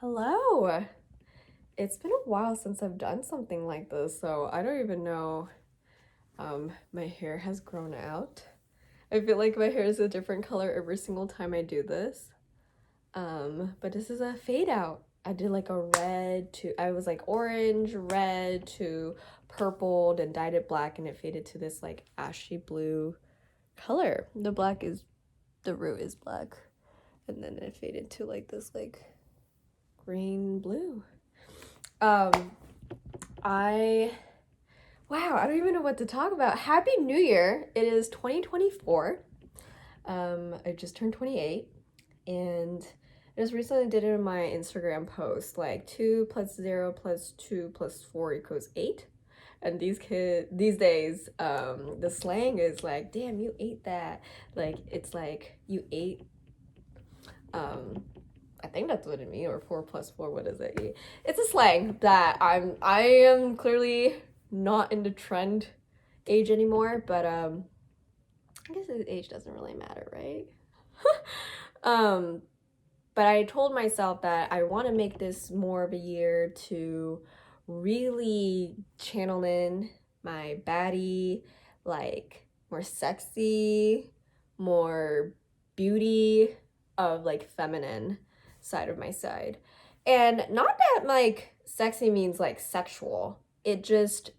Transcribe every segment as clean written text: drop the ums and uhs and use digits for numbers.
Hello. It's been a while since I've done something like this, so I don't even know. My hair has grown out. I feel like my hair is a different color every single time I do this. But this is a fade out. I did like a red to, I was like orange, red to purple, then dyed it black, and it faded to this like ashy blue color. The root is black, and then it faded to like this like green blue. Um, I wow, I don't even know what to talk about. Happy New Year. It is 2024. I just turned 28 and I just recently did it in my Instagram post like 2 plus 0 plus 2 plus 4 equals 8. And these days, the slang is like, damn, you ate that. Like it's like you ate um I think that's what it means, or 4 plus 4, what is it? It's a slang that I am clearly not in the trend age anymore, but I guess age doesn't really matter, right? um but I told myself that I want to make this more of a year to really channel in my baddie, like more sexy, more beauty of like feminine side of my side. And not that like sexy means like sexual. It just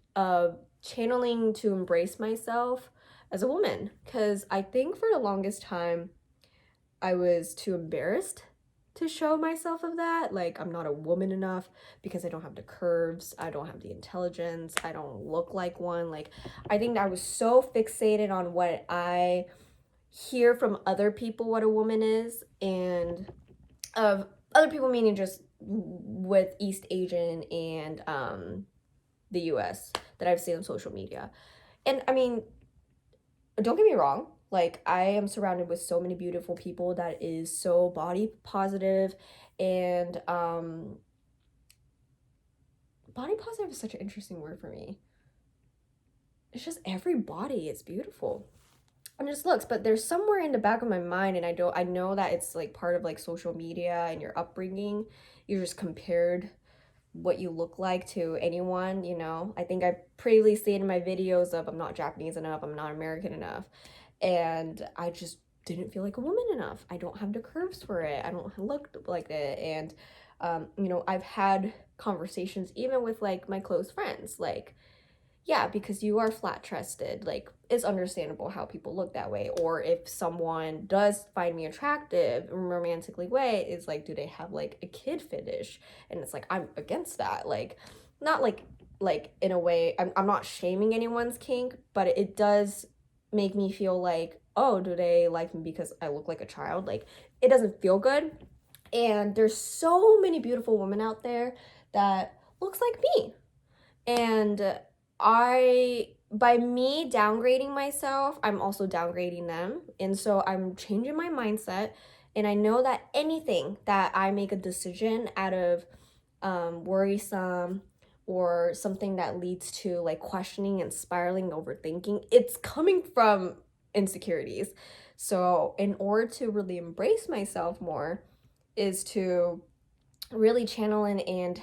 channeling to embrace myself as a woman, cuz I think for the longest time I was too embarrassed to show myself of that. Like, I'm not a woman enough because I don't have the curves, I don't have the intelligence, I don't look like one. Like, I think I was so fixated on what I hear from other people what a woman is, and of other people meaning just with East Asian and the US that I've seen on social media. And I mean, don't get me wrong, like I am surrounded with so many beautiful people that is so body positive, and body positive is such an interesting word for me. It's just every body is beautiful and just looks, but there's somewhere in the back of my mind, and I know that it's like part of like social media and your upbringing. You're just compared what you look like to anyone, you know. I think I previously stated in my videos of I'm not Japanese enough, I'm not American enough, and I just didn't feel like a woman enough. I don't have the curves for it, I don't look like it. And I've had conversations even with like my close friends, like, yeah, because you are flat chested, like it's understandable how people look that way. Or if someone does find me attractive in a romantically way, is like, do they have like a kid fetish? And it's like, I'm against that. Like, not like in a way, I'm not shaming anyone's kink, but it does make me feel like, oh, do they like me because I look like a child? Like, it doesn't feel good. And there's so many beautiful women out there that looks like me. And by me downgrading myself, I'm also downgrading them. And so I'm changing my mindset. And I know that anything that I make a decision out of worrisome or something that leads to like questioning and spiraling, overthinking, it's coming from insecurities. So, in order to really embrace myself more, is to really channel in and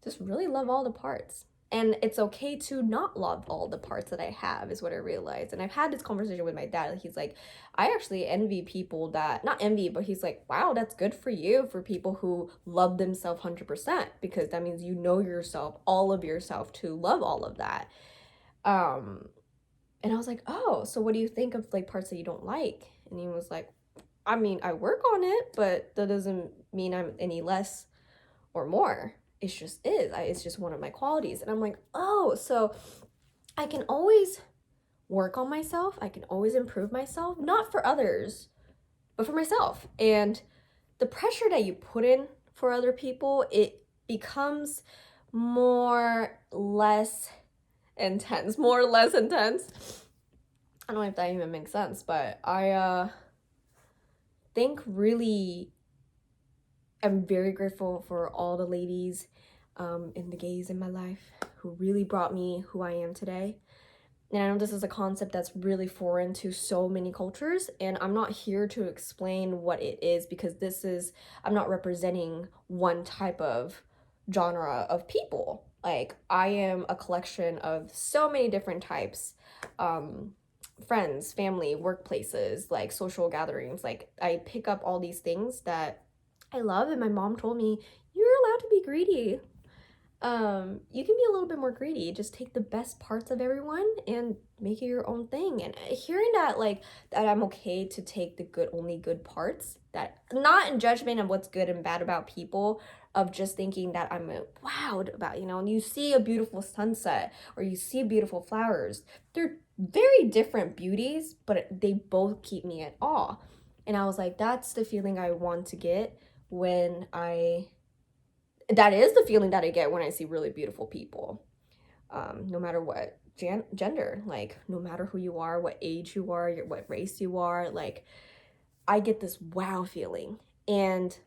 just really love all the parts. And it's okay to not love all the parts that I have, is what I realized. And I've had this conversation with my dad. He's like, I actually envy people that, not envy, but he's like, wow, that's good for you, for people who love themselves 100%, because that means you know yourself, all of yourself, to love all of that. Um, and I was like, oh, so what do you think of like parts that you don't like? And he was like, I mean, I work on it, but that doesn't mean I'm any less or more. It's just one of my qualities. And I'm like, oh, so I can always work on myself, I can always improve myself, not for others, but for myself. And the pressure that you put in for other people, it becomes more or less intense. I don't know if that even makes sense, but I think really I'm very grateful for all the ladies and the gays in my life who really brought me who I am today. And I know this is a concept that's really foreign to so many cultures, and I'm not here to explain what it is because I'm not representing one type of genre of people. Like, I am a collection of so many different types, um, friends, family, workplaces, like social gatherings. Like, I pick up all these things that I love, and my mom told me, you're allowed to be greedy. You can be a little bit more greedy. Just take the best parts of everyone and make it your own thing. And hearing that, like, that I'm okay to take the good, only good parts, that not in judgment of what's good and bad about people, of just thinking that I'm wowed about, and you see a beautiful sunset or you see beautiful flowers. They're very different beauties, but they both keep me at awe. And I was like, that's the feeling I want to get when that is the feeling that I get when I see really beautiful people, no matter what gender, like no matter who you are, what age you are, what race you are, like I get this wow feeling. And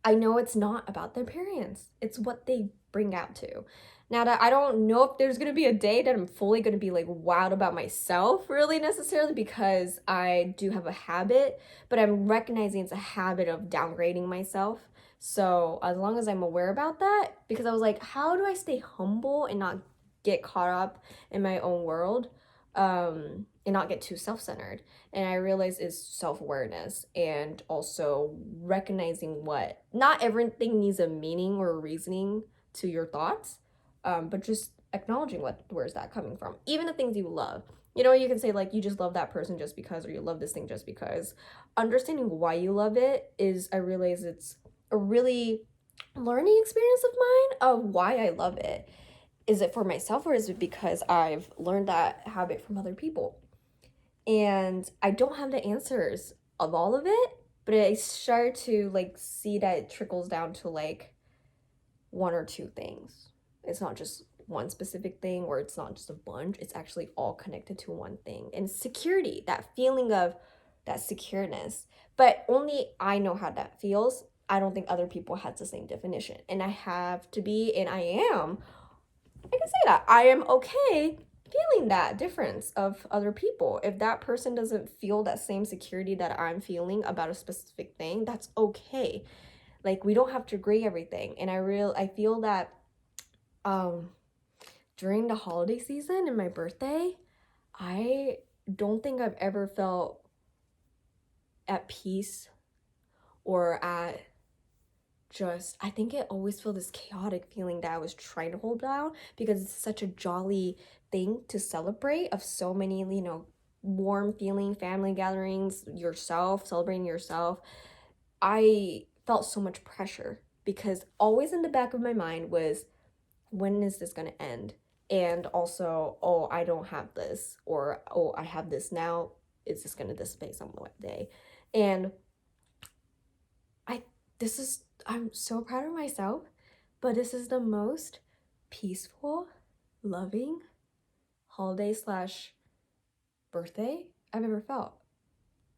I know it's not about their appearance, it's what they bring out to. Now, that I don't know if there's gonna be a day that I'm fully gonna be like wowed about myself, really necessarily, because I do have a habit, but I'm recognizing it's a habit of downgrading myself. So as long as I'm aware about that, because I was like, how do I stay humble and not get caught up in my own world, and not get too self-centered? And I realized is self-awareness, and also recognizing what not everything needs a meaning or a reasoning to your thoughts, but just acknowledging where's that coming from. Even the things you love, you can say like you just love that person just because, or you love this thing just because. Understanding why you love it is, I realize it's a really learning experience of mine of why I love it. Is it for myself, or is it because I've learned that habit from other people? And I don't have the answers of all of it, but I start to like see that it trickles down to like one or two things. It's not just one specific thing, or it's not just a bunch. It's actually all connected to one thing. And security, that feeling of that secureness. But only I know how that feels. I don't think other people has the same definition. And I have to be, and I can say that I am okay feeling that difference of other people. If that person doesn't feel that same security that I'm feeling about a specific thing, that's okay. Like, we don't have to agree everything. And I feel that um during the holiday season and my birthday, I don't think I've ever felt at peace, or at just, I think it always felt this chaotic feeling that I was trying to hold down, because it's such a jolly thing to celebrate, of so many, warm feeling family gatherings, yourself celebrating yourself. I felt so much pressure, because always in the back of my mind was, when is this going to end? And also, oh, I don't have this, or oh, I have this now, is this going to dissipate some day? And I I'm so proud of myself, but this is the most peaceful, loving holiday slash birthday I've ever felt.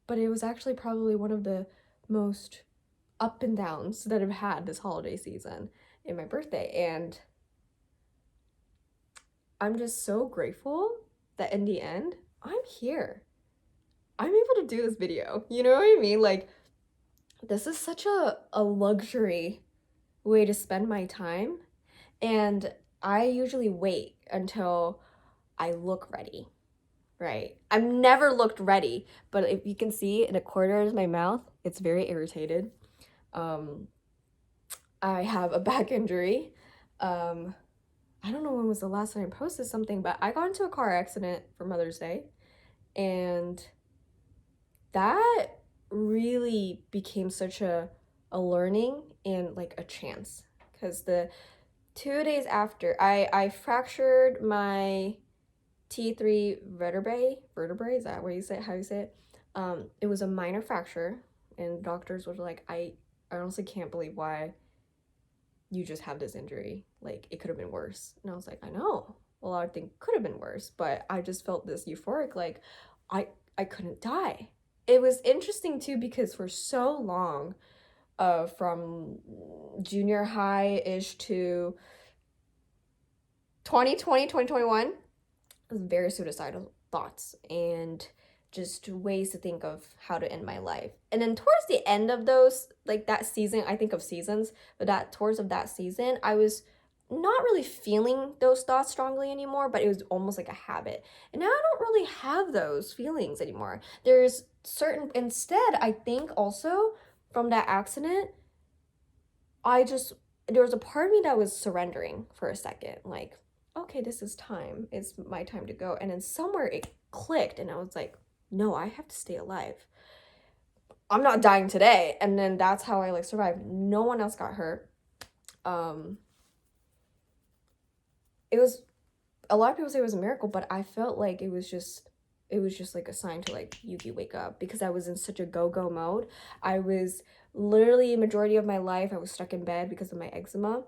But it was actually probably one of the most up and downs that I've had this holiday season in my birthday. And I'm just so grateful that in the end, I'm here. I'm able to do this video. You know what I mean? Like, this is such a luxury way to spend my time. And I usually wait until I look ready, right? I've never looked ready, but if you can see in the corner of my mouth, it's very irritated. Um, I have a back injury. I don't know when was the last time I posted something, but I got into a car accident for Mother's Day, and that really became such a learning and like a chance, because the 2 days after, I fractured my T3 vertebrae, is that what you say, how you say it? It was a minor fracture, and doctors were like, I honestly can't believe why you just have this injury. Like, it could have been worse. And I was like, I know. Well, I think could have been worse, but I just felt this euphoric, like, I couldn't die. It was interesting too, because for so long, from junior high-ish to 2020, 2021, very suicidal thoughts and just ways to think of how to end my life. And then towards the end of those, like that season, I think of seasons, but that towards of that season, I was not really feeling those thoughts strongly anymore, but it was almost like a habit. And now I don't really have those feelings anymore. There's certain, instead, I think also from that accident, there was a part of me that was surrendering for a second, like, okay, this is time. It's my time to go. And then somewhere it clicked, and I was like, no, I have to stay alive. I'm not dying today. And then that's how I like survived. No one else got hurt. It was, a lot of people say it was a miracle, but I felt like it was just like a sign to like, Yuki, wake up, because I was in such a go-go mode. I was literally, majority of my life, I was stuck in bed because of my eczema.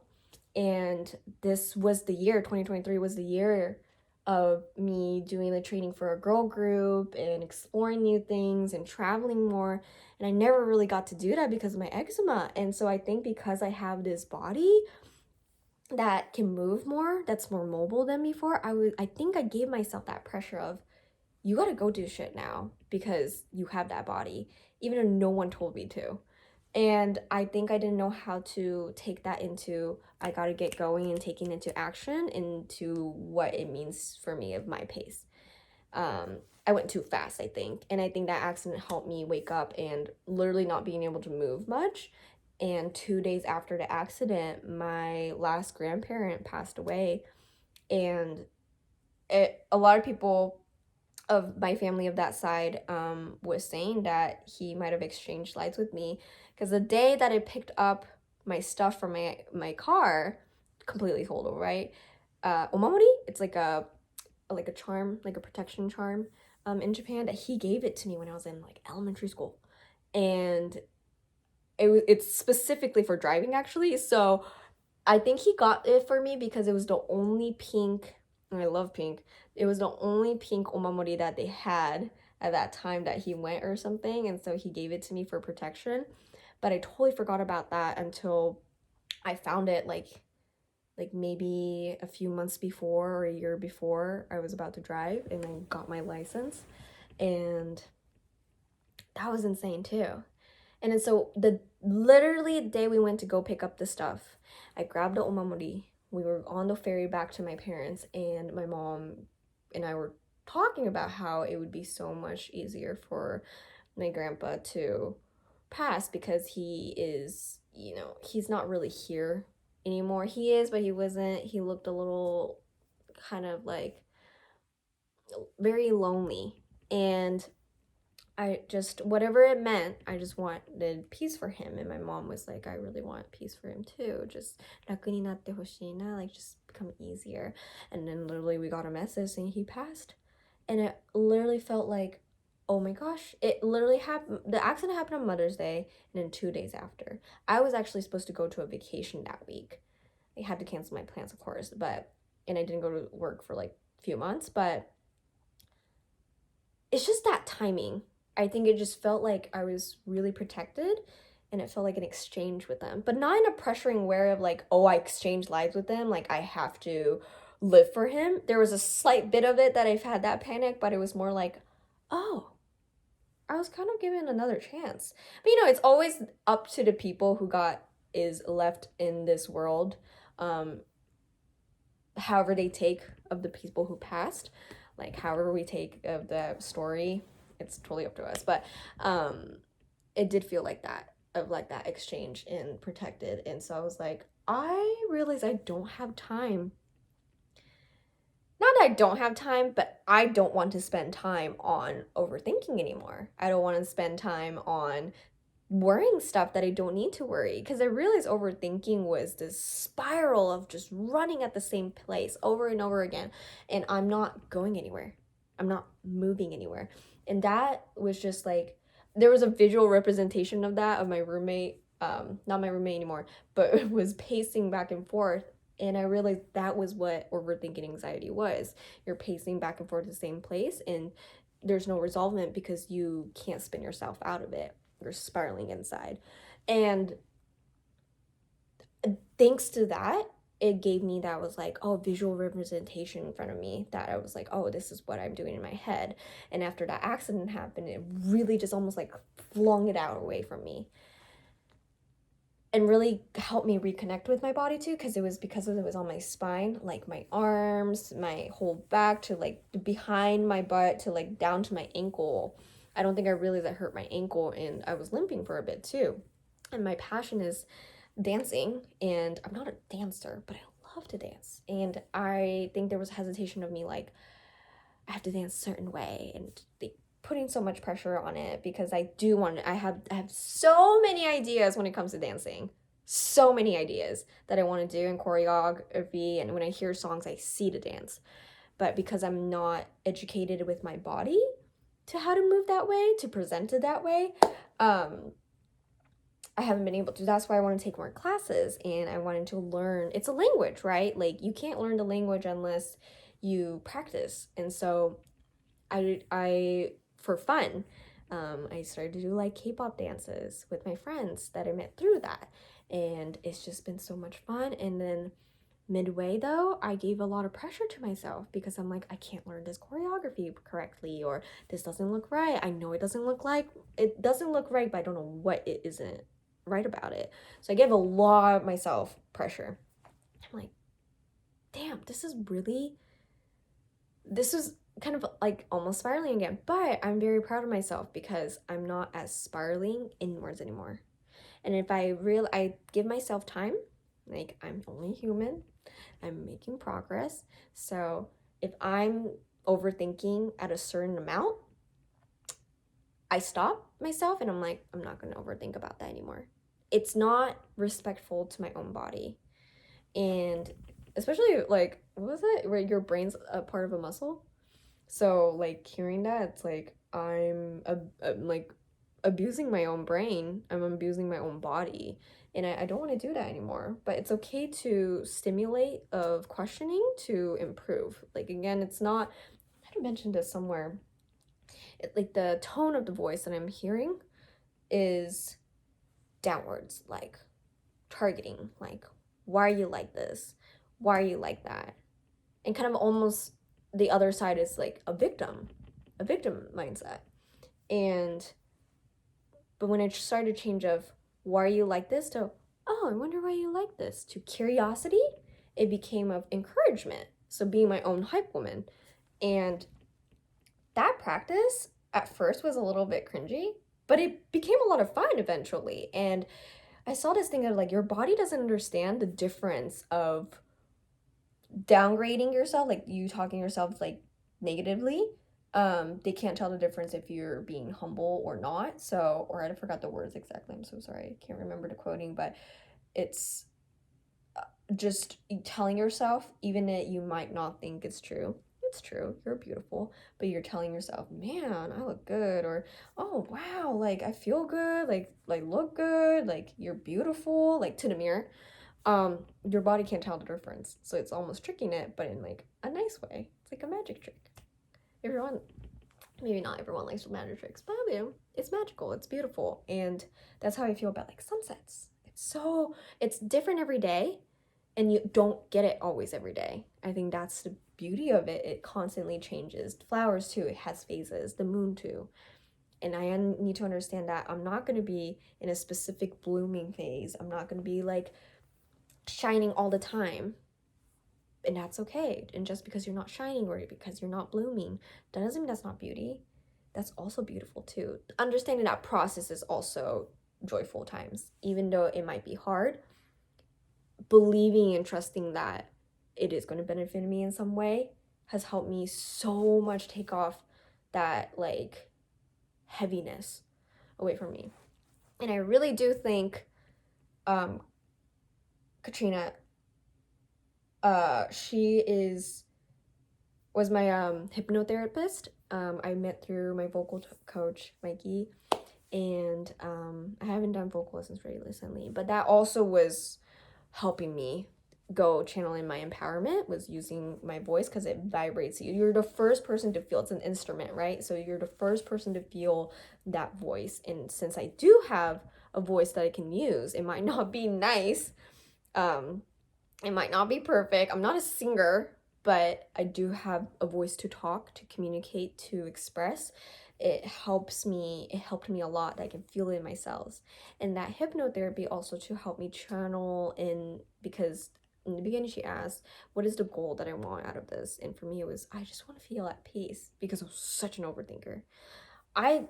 And this was the year, 2023 was the year of me doing the training for a girl group and exploring new things and traveling more. And I never really got to do that because of my eczema. And so I think because I have this body that can move more, that's more mobile than before, I think I gave myself that pressure of, you gotta go do shit now because you have that body, even though no one told me to. And I think I didn't know how to take that into, I gotta get going and taking into action into what it means for me of my pace. I went too fast, I think. And I think that accident helped me wake up and literally not being able to move much. And 2 days after the accident, my last grandparent passed away. And a lot of people of my family of that side was saying that he might have exchanged lives with me, because the day that I picked up my stuff from my car, completely hold over, right? Omamori, it's like a charm, like a protection charm in Japan, that he gave it to me when I was in like elementary school. And it's specifically for driving, actually. So I think he got it for me because it was the only pink, and I love pink, it was the only pink omamori that they had at that time that he went or something, and so he gave it to me for protection. But I totally forgot about that until I found it like maybe a few months before or a year before I was about to drive and I got my license. And that was insane too. And then so literally the day we went to go pick up the stuff, I grabbed the omamori. We were on the ferry back to my parents, and my mom and I were talking about how it would be so much easier for my grandpa to pass because he is, he's not really here anymore. He is, but he wasn't. He looked a little kind of like very lonely. And I just, whatever it meant, I just wanted peace for him. And my mom was like, I really want peace for him too. Just raku ni natte hoshii na, like just become easier. And then literally we got a message saying he passed. And it literally felt like, oh my gosh, it literally happened. The accident happened on Mother's Day, and then 2 days after. I was actually supposed to go to a vacation that week. I had to cancel my plans, of course, and I didn't go to work for like a few months, but it's just that timing. I think it just felt like I was really protected, and it felt like an exchange with them, but not in a pressuring way of like, oh, I exchanged lives with them, like I have to live for him. There was a slight bit of it that I've had that panic, but it was more like, oh, I was kind of given another chance. But it's always up to the people who is left in this world, however they take of the people who passed, like however we take of the story, it's totally up to us. But it did feel like that, of like that exchange and protected. And so I was like, I realized I don't have time. Not that I don't have time, but I don't want to spend time on overthinking anymore. I don't want to spend time on worrying stuff that I don't need to worry, because I realized overthinking was this spiral of just running at the same place over and over again, and I'm not going anywhere. I'm not moving anywhere. And that was just like, there was a visual representation of that, of my roommate, not my roommate anymore, but was pacing back and forth. And I realized that was what overthinking anxiety was. You're pacing back and forth to the same place, and there's no resolvement because you can't spin yourself out of it. You're spiraling inside. And thanks to that, it gave me that was like, oh, visual representation in front of me, that I was like, oh, this is what I'm doing in my head. And after that accident happened, it really just almost like flung it out away from me and really helped me reconnect with my body too, because it was on my spine, like my arms, my whole back to like behind my butt to like down to my ankle. I don't think I realized I hurt my ankle, and I was limping for a bit too. And my passion is dancing, and I'm not a dancer, but I love to dance. And I think there was hesitation of me like, I have to dance a certain way, and putting so much pressure on it, because I have so many ideas when it comes to dancing. So many ideas that I want to do in choreography, and when I hear songs I see to dance. But because I'm not educated with my body to how to move that way, to present it that way, I haven't been able to. That's why I want to take more classes, and I wanted to learn. It's a language, right? Like, you can't learn the language unless you practice. And so I for fun, I started to do like K-pop dances with my friends that I met through that, and it's just been so much fun. And then midway though, I gave a lot of pressure to myself, because I'm like, I can't learn this choreography correctly, or this doesn't look right. I know it doesn't look right, but I don't know what it isn't right about it. So I gave a lot of myself pressure. I'm like, damn, this is kind of like almost spiraling again. But I'm very proud of myself, because I'm not as spiraling inwards anymore. And if I give myself time, like, I'm only human, I'm making progress. So if I'm overthinking at a certain amount, I stop myself and I'm like, I'm not going to overthink about that anymore. It's not respectful to my own body. And especially, like, what was it? Where your brain's a part of a muscle? So, like, hearing that, it's like I'm like abusing my own brain. I'm abusing my own body. And I don't want to do that anymore. But it's okay to stimulate of questioning to improve. Like, again, it's not, I mentioned this somewhere. Like, the tone of the voice that I'm hearing is downwards, like targeting, like, why are you like this? Why are you like that? And kind of almost the other side is like a victim mindset. And but when it started to change of why are you like this to, oh, I wonder why you like this, to curiosity, it became of encouragement. So being my own hype woman. And that practice at first was a little bit cringy, but it became a lot of fun eventually. And I saw this thing of like, your body doesn't understand the difference of downgrading yourself, like you talking yourself like negatively. They can't tell the difference if you're being humble or not. So, or I forgot the words exactly, I'm so sorry, I can't remember the quoting, but it's just telling yourself, even that you might not think it's true, you're beautiful, but you're telling yourself, man, I look good, or oh wow, like I feel good, like look good, like you're beautiful, like to the mirror. Your body can't tell the difference, so it's almost tricking it, but in like a nice way. It's like a magic trick. Everyone, maybe not everyone likes magic tricks, but I do. It's magical, it's beautiful, and that's how I feel about like sunsets. It's different every day, and you don't get it always every day. I think that's the beauty of it. It constantly changes. Flowers too, it has phases. The moon too. And I need to understand that I'm not going to be in a specific blooming phase. I'm not going to be like shining all the time, and that's okay. And just because you're not shining or because you're not blooming, that doesn't mean that's not beauty. That's also beautiful too. Understanding that process is also joyful times, even though it might be hard. Believing and trusting that it is going to benefit me in some way has helped me so much take off that like heaviness away from me. And I really do think Katrina, she was my hypnotherapist. I met through my vocal coach, Mikey, and I haven't done vocal lessons very recently, but that also was helping me go channeling my empowerment, was using my voice, because it vibrates you. You're the first person to feel, it's an instrument, right? So you're the first person to feel that voice. And since I do have a voice that I can use, it might not be nice, but it feels good. And I think that's the beauty of it. It constantly changes. Flowers too, it has phases. The moon too. And that's okay. And just because you're not shining or because you're not blooming, that doesn't mean that's not beauty. That's also beautiful too. Understanding that process is also joyful times, even though it might be hard. Believing and trusting that it is going to benefit me in some way has helped me so much take off that like heaviness away from me. And I really do think It might not be perfect. I'm not a singer, but I do have a voice to talk, to communicate, to express. It helped me a lot. I can feel it in my cells. And that hypnotherapy also to help me channel in, because in the beginning she asked, what is the goal that I want out of this? And for me it was, I just want to feel at peace, because I was such an overthinker. I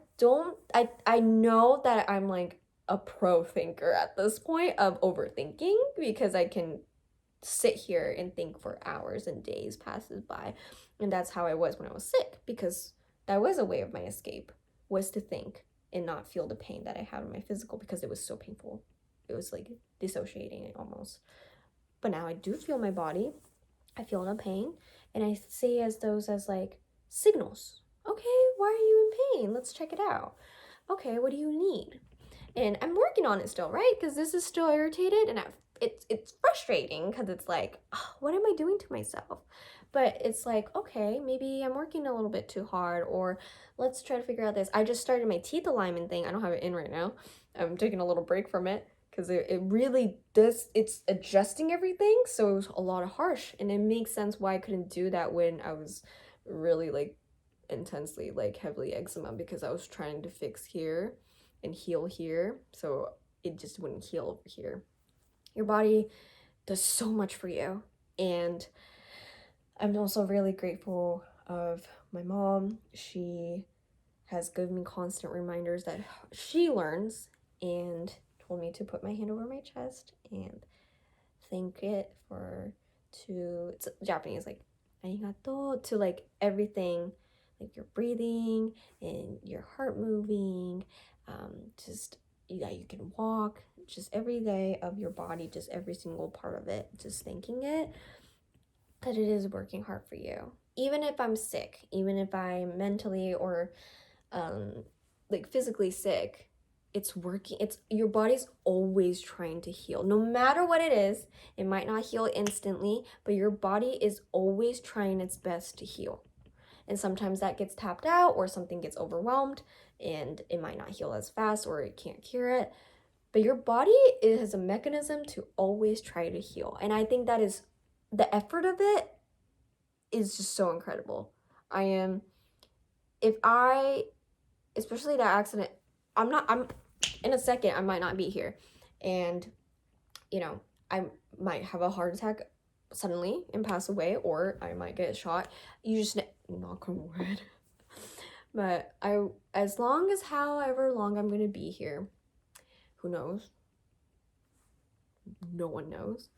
know that I'm like a pro thinker at this point of overthinking, because I can sit here and think for hours and days passes by. And that's how I was when I was sick, because that was a way of my escape, was to think and not feel the pain that I had in my physical, because it was so painful. It was like dissociating almost. But now I do feel my body. I feel no pain, and I see as those as like signals. Okay, why are you in pain? Let's check it out. Okay, what do you need? And I'm working on it still, right? Because this is still irritated, and it's frustrating, because it's like, oh, what am I doing to myself? But it's like, okay, maybe I'm working a little bit too hard, or let's try to figure out this. I just started my teeth alignment thing. I don't have it in right now. I'm taking a little break from it, because it really does, it's adjusting everything, so it was a lot of harsh, and it makes sense why I couldn't do that when I was really like intensely like heavily eczema, because I was trying to fix here and heal here, so it just wouldn't heal over here. Your body does so much for you. And I'm also really grateful of my mom. She has given me constant reminders that she learns, and told me to put my hand over my chest and thank it for, to, it's Japanese, like arigato, to like everything, like your breathing and your heart moving, just yeah, you can walk, just every day of your body, just every single part of it, just thanking it that it is working hard for you. Even if I'm sick, even if I'm mentally or like physically sick, it's working. It's, your body's always trying to heal, no matter what it is. It might not heal instantly, but your body is always trying its best to heal. And sometimes that gets tapped out, or something gets overwhelmed and it might not heal as fast, or it can't cure it. But your body, it has a mechanism to always try to heal. And I think that is, the effort of it is just so incredible. I am, if I, especially that accident, I'm in a second I might not be here, and you know, I might have a heart attack suddenly and pass away, or I might get shot. You just knock on wood. But I, as long as however long I'm gonna be here, who knows, no one knows,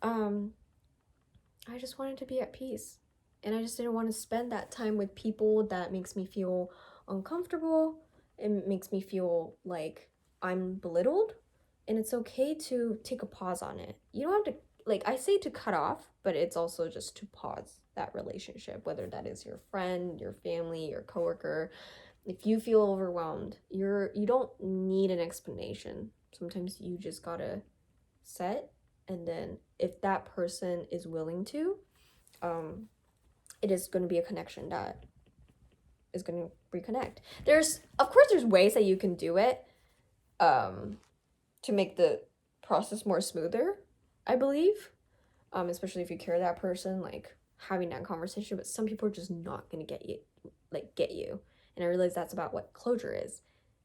I just wanted to be at peace, and I just didn't want to spend that time with people that makes me feel uncomfortable. It makes me feel like I'm belittled, and it's okay to take a pause on it. You don't have to, like, I say to cut off, but it's also just to pause that relationship, whether that is your friend, your family, your coworker. If you feel overwhelmed, you don't need an explanation. Sometimes you just gotta set, and then if that person is willing to, it is going to be a connection that is going to reconnect. There's, of course, there's ways that you can do it, to make the process more smoother, I believe, especially if you care that person, like having that conversation. But some people are just not going to get you, and I realize that's about what closure is.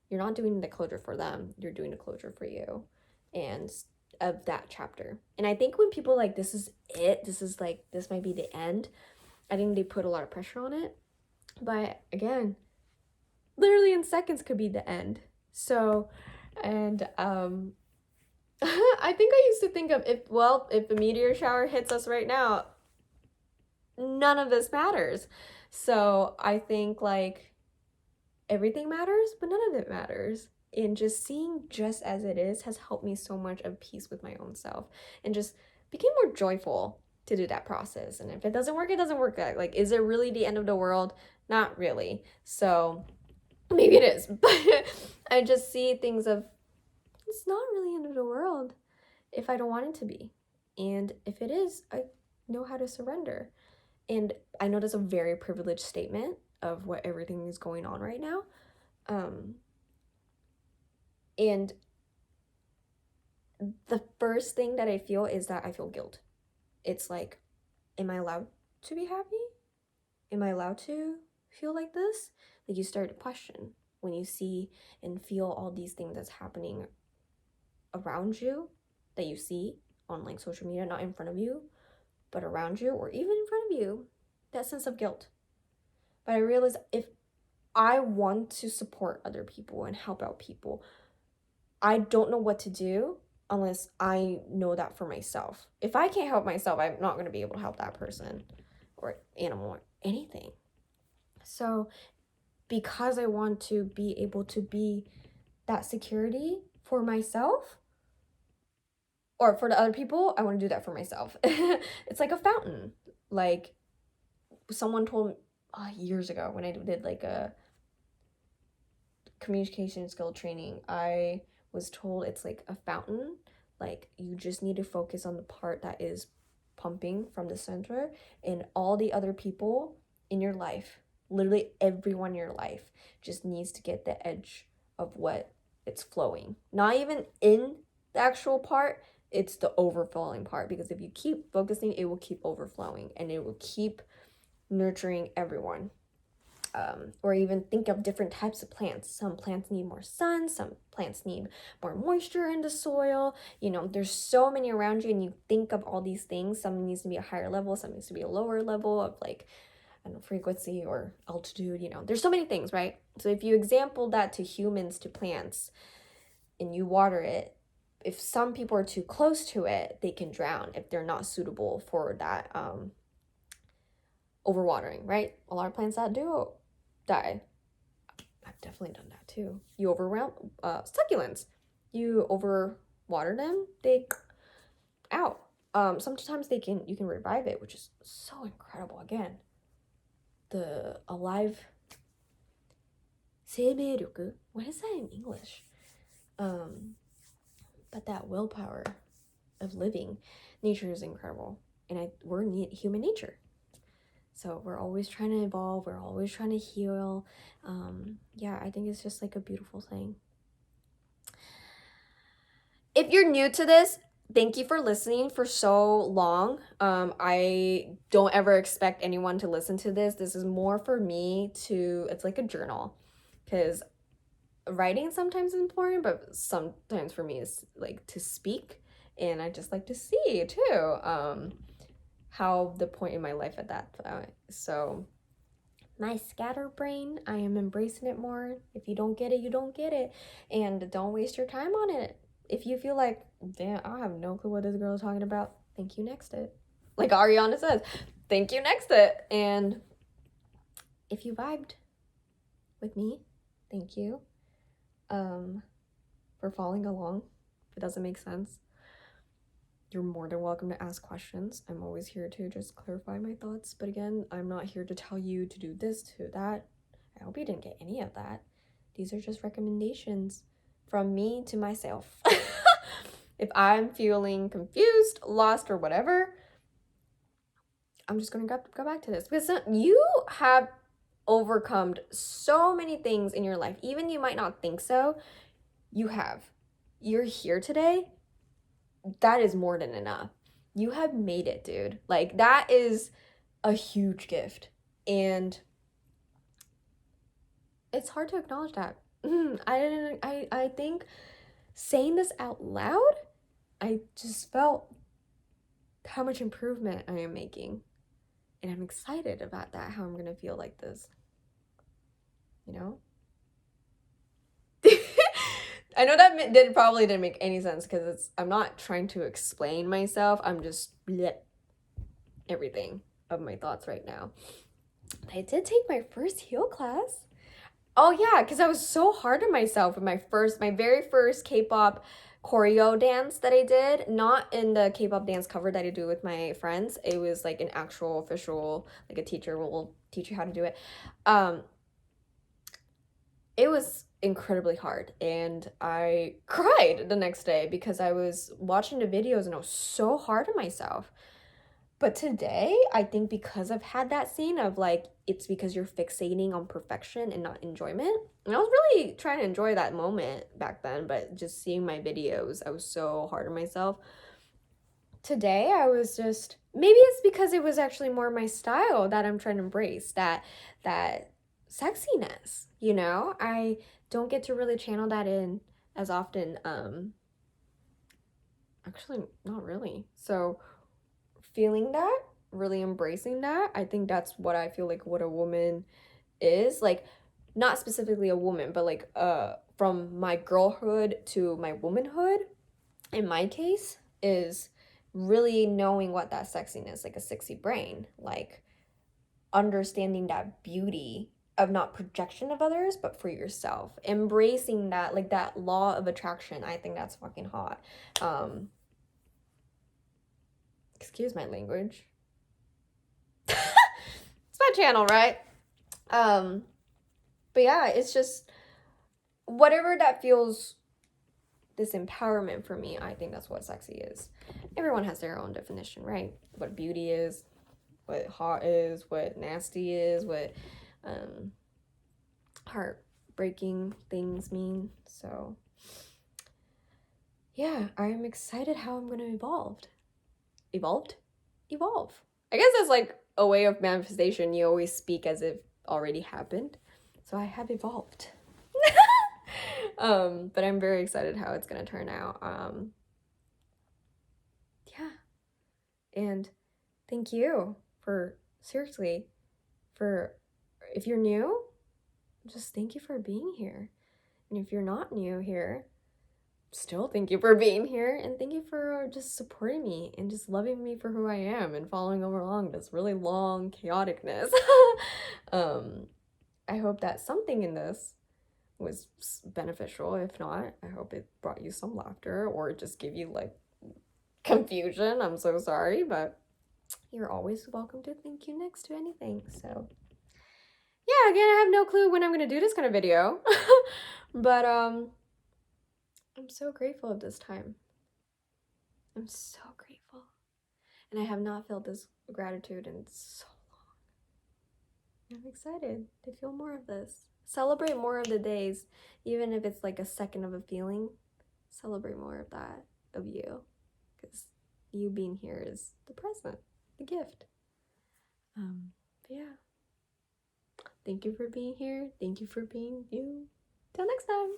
You're not doing the closure for them, you're doing the closure for you, and of that chapter. And I think when people like, this is it, this is like, this might be the end, I think they put a lot of pressure on it. But again, literally in seconds could be the end. So, and I think I used to think of, if a meteor shower hits us right now, none of this matters. So I think like everything matters, but none of it matters. And just seeing just as it is has helped me so much of peace with my own self, and just became more joyful to do that process. And if it doesn't work, it doesn't work. Like, is it really the end of the world? Not really. So maybe it is, but I just see things of, it's not really the end of the world if I don't want it to be. And if it is, I know how to surrender. And I know that's a very privileged statement of what everything is going on right now. And the first thing that I feel is that I feel guilt. it's like, am I allowed to be happy? Am I allowed to feel like this? Like, you start to question when you see and feel all these things that's happening around you, that you see on like social media, not in front of you, but around you, or even in front of you, that sense of guilt. But I realized, if I want to support other people and help out people, I don't know what to do unless I know that for myself. If I can't help myself, I'm not going to be able to help that person or animal or anything. So, because I want to be able to be that security for myself or for the other people, I want to do that for myself. It's like a fountain. Like, someone told me years ago when I did like a communication skill training, I was told it's like a fountain. Like, you just need to focus on the part that is pumping from the center, and all the other people in your life, literally everyone in your life, just needs to get the edge of what it's flowing. Not even in the actual part, it's the overflowing part, because if you keep focusing, it will keep overflowing and it will keep nurturing everyone. Or even think of different types of plants. Some plants need more sun, some plants need more moisture in the soil. You know, there's so many around you, and you think of all these things. Some needs to be a higher level, some needs to be a lower level of like, I don't know, frequency or altitude. You know, there's so many things, right? So if you example that to humans, to plants, and you water it, if some people are too close to it, they can drown if they're not suitable for that overwatering, right? A lot of plants that do die. I've definitely done that too. You overwhelm succulents. You overwater them, they out. Sometimes you can revive it, which is so incredible. Again, the alive 生命力. What is that in English? But that willpower of living, nature is incredible, and we're human nature. So we're always trying to evolve. We're always trying to heal. Yeah, I think it's just like a beautiful thing. If you're new to this, thank you for listening for so long. I don't ever expect anyone to listen to this. This is more for me it's like a journal, because writing sometimes is important, but sometimes for me it's like to speak, and I just like to see too. How the point in my life at that. So my scatterbrain, I am embracing it more. If you don't get it, you don't get it. And don't waste your time on it. If you feel like, damn, I have no clue what this girl is talking about, thank you, next it. Like Ariana says, thank you, next it. And if you vibed with me, thank you for following along. If it doesn't make sense, you're more than welcome to ask questions. I'm always here to just clarify my thoughts. But again, I'm not here to tell you to do this, to that. I hope you didn't get any of that. These are just recommendations from me to myself. If I'm feeling confused, lost, or whatever, I'm just going to go back to this. Because you have overcome so many things in your life. Even you might not think so. You have. You're here today. That is more than enough. You have made it, dude. Like, that is a huge gift. And it's hard to acknowledge that. I think saying this out loud, I just felt how much improvement I am making. And I'm excited about that, how I'm going to feel like this. You know? I know that probably didn't make any sense, because I'm not trying to explain myself. I'm just everything of my thoughts right now. I did take my first heel class. Oh yeah, because I was so hard on myself with my very first K-pop choreo dance that I did. Not in the K-pop dance cover that I do with my friends. It was like an actual official, like a teacher will teach you how to do it. It was incredibly hard, and I cried the next day because I was watching the videos and I was so hard on myself. But today, I think because I've had that scene of like, it's because you're fixating on perfection and not enjoyment. And I was really trying to enjoy that moment back then, but just seeing my videos, I was so hard on myself. today I was just, maybe it's because it was actually more my style that I'm trying to embrace, that sexiness, you know? I don't get to really channel that in as often. Actually not really. So feeling that, really embracing that, I think that's what I feel like what a woman is. Like, not specifically a woman, but like from my girlhood to my womanhood, in my case, is really knowing what that sexiness, like a sexy brain, like understanding that beauty of not projection of others, but for yourself. Embracing that, like that law of attraction. I think that's fucking hot. Excuse my language. It's my channel, right? But yeah, it's just whatever that feels this empowerment for me. I think that's what sexy is. Everyone has their own definition, right? What beauty is, what hot is, what nasty is, what heartbreaking things mean. So yeah, I'm excited how I'm gonna evolve. I guess that's like a way of manifestation. You always speak as if already happened. So I have evolved. But I'm very excited how it's gonna turn out. Yeah. And thank you for, seriously, for, if you're new, just thank you for being here. And if you're not new here, still thank you for being here, and thank you for just supporting me and just loving me for who I am and following along this really long chaoticness. I hope that something in this was beneficial. If not, I hope it brought you some laughter or just give you like confusion. I'm so sorry, but you're always welcome to thank you next to anything. So yeah, again, I have no clue when I'm gonna do this kind of video. But I'm so grateful of this time. I'm so grateful. And I have not felt this gratitude in so long. I'm excited to feel more of this. Celebrate more of the days, even if it's like a second of a feeling. Celebrate more of that, of you. Because you being here is the present, the gift. But yeah. Thank you for being here. Thank you for being you. Till next time.